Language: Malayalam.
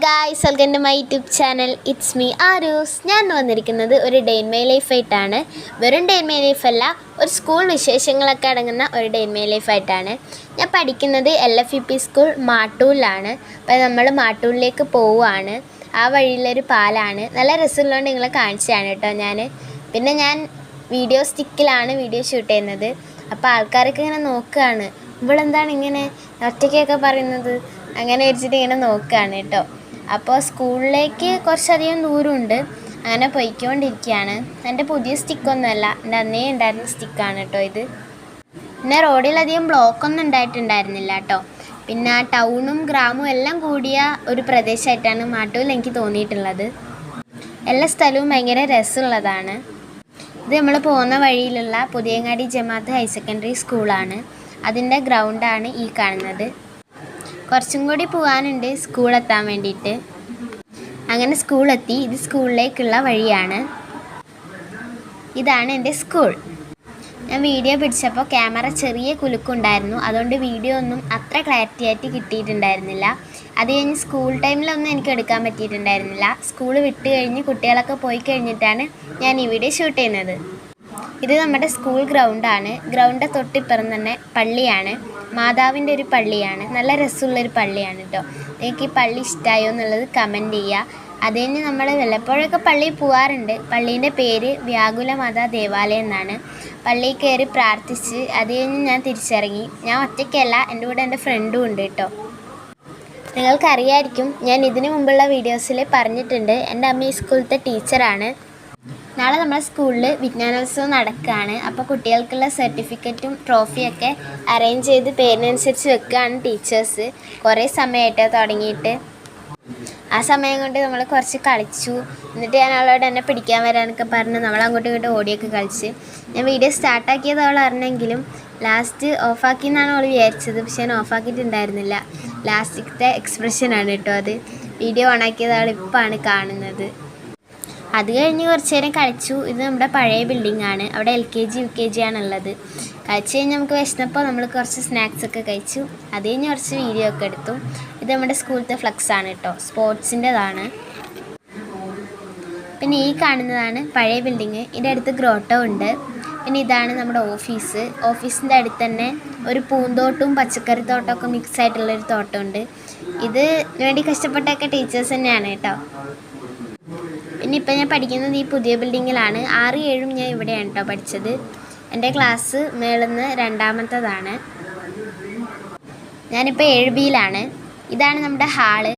Guys, welcome to my YouTube channel. It's me Aaroos. ഞാൻ വന്നിരിക്കുന്നത് ഒരു ഡേ ഇൻ മൈ ലൈഫായിട്ടാണ്. വെറും ഡേ ഇൻ മൈ ലൈഫല്ല, ഒരു സ്കൂൾ വിശേഷങ്ങളൊക്കെ അടങ്ങുന്ന ഒരു ഡേ ഇൻ മൈ ലൈഫായിട്ടാണ്. ഞാൻ പഠിക്കുന്നത് LFUP സ്കൂൾ മാട്ടൂലിലാണ്. അപ്പോൾ നമ്മൾ മാട്ടൂലിലേക്ക് പോവുകയാണ്. ആ വഴിയിലൊരു പാലാണ്. നല്ല രസമുള്ളതുകൊണ്ട് നിങ്ങളെ കാണിച്ചതാണ് കേട്ടോ ഞാൻ. പിന്നെ ഞാൻ വീഡിയോ സ്റ്റിക്കിലാണ് വീഡിയോ ഷൂട്ട് ചെയ്യുന്നത്. അപ്പോൾ ആൾക്കാരൊക്കെ ഇങ്ങനെ നോക്കുകയാണ്, ഇവളെന്താണ് ഇങ്ങനെ ഒറ്റയ്ക്കൊക്കെ പറയുന്നത്, അങ്ങനെ വെച്ചിട്ട് ഇങ്ങനെ നോക്കുകയാണ് കേട്ടോ. അപ്പോൾ സ്കൂളിലേക്ക് കുറച്ചധികം ദൂരമുണ്ട്. അങ്ങനെ പോയിക്കൊണ്ടിരിക്കുകയാണ്. എൻ്റെ പുതിയ സ്റ്റിക്കൊന്നുമല്ല, എൻ്റെ അന്നേ ഉണ്ടായിരുന്ന സ്റ്റിക്കാണ് കേട്ടോ ഇത്. പിന്നെ റോഡിലധികം ബ്ലോക്കൊന്നും ഉണ്ടായിട്ടുണ്ടായിരുന്നില്ല കേട്ടോ. പിന്നെ ടൗണും ഗ്രാമവും എല്ലാം കൂടിയ ഒരു പ്രദേശമായിട്ടാണ് മാട്ടൂൽ എനിക്ക് തോന്നിയിട്ടുള്ളത്. എല്ലാ സ്ഥലവും ഭയങ്കര രസമുള്ളതാണ്. ഇത് നമ്മൾ പോകുന്ന വഴിയിലുള്ള പുതിയങ്ങാടി ജമാഅത്ത് ഹയർ സെക്കൻഡറി സ്കൂളാണ്. അതിൻ്റെ ഗ്രൗണ്ടാണ് ഈ കാണുന്നത്. കുറച്ചും കൂടി പോകാനുണ്ട് സ്കൂളെത്താൻ വേണ്ടിയിട്ട്. അങ്ങനെ സ്കൂളെത്തി. ഇത് സ്കൂളിലേക്കുള്ള വഴിയാണ്. ഇതാണ് എൻ്റെ സ്കൂൾ. ഞാൻ വീഡിയോ പിടിച്ചപ്പോൾ ക്യാമറ ചെറിയ കുലുക്കുണ്ടായിരുന്നു, അതുകൊണ്ട് വീഡിയോ ഒന്നും അത്ര ക്ലാരിറ്റി ആയിട്ട് കിട്ടിയിട്ടുണ്ടായിരുന്നില്ല. അത് കഴിഞ്ഞ് സ്കൂൾ ടൈമിലൊന്നും എനിക്ക് എടുക്കാൻ പറ്റിയിട്ടുണ്ടായിരുന്നില്ല. സ്കൂൾ വിട്ട് കഴിഞ്ഞ് കുട്ടികളൊക്കെ പോയി കഴിഞ്ഞിട്ടാണ് ഞാൻ ഈ വീഡിയോ ഷൂട്ട് ചെയ്യുന്നത്. ഇത് നമ്മുടെ സ്കൂൾ ഗ്രൗണ്ടാണ്. ഗ്രൗണ്ടിൻ്റെ തൊട്ടിപ്പുറം തന്നെ പള്ളിയാണ്. മാതാവിൻ്റെ ഒരു പള്ളിയാണ്. നല്ല രസമുള്ളൊരു പള്ളിയാണ് കേട്ടോ. നിങ്ങൾക്ക് ഈ പള്ളി ഇഷ്ടമായോ എന്നുള്ളത് കമൻറ്റ് ചെയ്യുക. അത് കഴിഞ്ഞ് നമ്മൾ വല്ലപ്പോഴൊക്കെ പള്ളിയിൽ പോകാറുണ്ട്. പള്ളീൻ്റെ പേര് വ്യാകുല മാതാ ദേവാലയം എന്നാണ്. പള്ളിയിൽ കയറി പ്രാർത്ഥിച്ച് അത് കഴിഞ്ഞ് ഞാൻ തിരിച്ചിറങ്ങി. ഞാൻ ഒറ്റയ്ക്കല്ല, എൻ്റെ കൂടെ എൻ്റെ ഫ്രണ്ടും ഉണ്ട് കേട്ടോ. നിങ്ങൾക്കറിയായിരിക്കും, ഞാൻ ഇതിനു മുമ്പുള്ള വീഡിയോസിൽ പറഞ്ഞിട്ടുണ്ട്, എൻ്റെ അമ്മ ഈ സ്കൂളിലത്തെ ടീച്ചറാണ്. നാളെ നമ്മുടെ സ്കൂളിൽ വിജ്ഞാനോത്സവം നടക്കുകയാണ്. അപ്പോൾ കുട്ടികൾക്കുള്ള സർട്ടിഫിക്കറ്റും ട്രോഫിയൊക്കെ അറേഞ്ച് ചെയ്ത് പേരിനനുസരിച്ച് വെക്കുകയാണ് ടീച്ചേഴ്സ്. കുറേ സമയമായിട്ടോ തുടങ്ങിയിട്ട്. ആ സമയം കൊണ്ട് നമ്മൾ കുറച്ച് കളിച്ചു. എന്നിട്ട് ഞാൻ അവളോട് എന്നെ പിടിക്കാൻ വരാനൊക്കെ പറഞ്ഞ് നമ്മൾ അങ്ങോട്ടും ഇങ്ങോട്ടും ഓടിയൊക്കെ കളിച്ച്. ഞാൻ വീഡിയോ സ്റ്റാർട്ടാക്കിയത് അവൾ അറിഞ്ഞെങ്കിലും ലാസ്റ്റ് ഓഫാക്കി എന്നാണ് അവൾ വിചാരിച്ചത്. പക്ഷെ ഞാൻ ഓഫാക്കിയിട്ടുണ്ടായിരുന്നില്ല. ലാസ്റ്റിലത്തെ എക്സ്പ്രഷനാണ് കേട്ടോ അത്. വീഡിയോ ഓണാക്കിയത് അവൾ ഇപ്പോഴാണ് കാണുന്നത്. അത് കഴിഞ്ഞ് കുറച്ച് നേരം കളിച്ചു. ഇത് നമ്മുടെ പഴയ ബിൽഡിങ്ങാണ്. അവിടെ LKG UKG ആണുള്ളത്. കഴിച്ച് കഴിഞ്ഞ് നമുക്ക് വിശന്നപ്പോൾ നമ്മൾ കുറച്ച് സ്നാക്സൊക്കെ കഴിച്ചു. അത് കഴിഞ്ഞ് കുറച്ച് വീഡിയോ ഒക്കെ എടുത്തു. ഇത് നമ്മുടെ സ്കൂളിലത്തെ ഫ്ലക്സാണ് കേട്ടോ, സ്പോർട്സിൻ്റെതാണ്. പിന്നെ ഈ കാണുന്നതാണ് പഴയ ബിൽഡിങ്. ഇതിൻ്റെ അടുത്ത് ഗ്രോട്ടോ ഉണ്ട്. പിന്നെ ഇതാണ് നമ്മുടെ ഓഫീസ്. ഓഫീസിൻ്റെ അടുത്ത് തന്നെ ഒരു പൂന്തോട്ടവും പച്ചക്കറിത്തോട്ടമൊക്കെ മിക്സ് ആയിട്ടുള്ളൊരു തോട്ടമുണ്ട്. ഇത് വേണ്ടി കഷ്ടപ്പെട്ടൊക്കെ ടീച്ചേഴ്സ് തന്നെയാണ് കേട്ടോ. പിന്നെ ഇപ്പം ഞാൻ പഠിക്കുന്നത് ഈ പുതിയ ബിൽഡിങ്ങിലാണ്. 6, 7 ഞാൻ ഇവിടെയാണ് കേട്ടോ പഠിച്ചത്. എൻ്റെ ക്ലാസ് മേളിൽ നിന്ന് രണ്ടാമത്തതാണ്. ഞാനിപ്പോൾ 7Bയിലാണ്. ഇതാണ് നമ്മുടെ ഹാള്.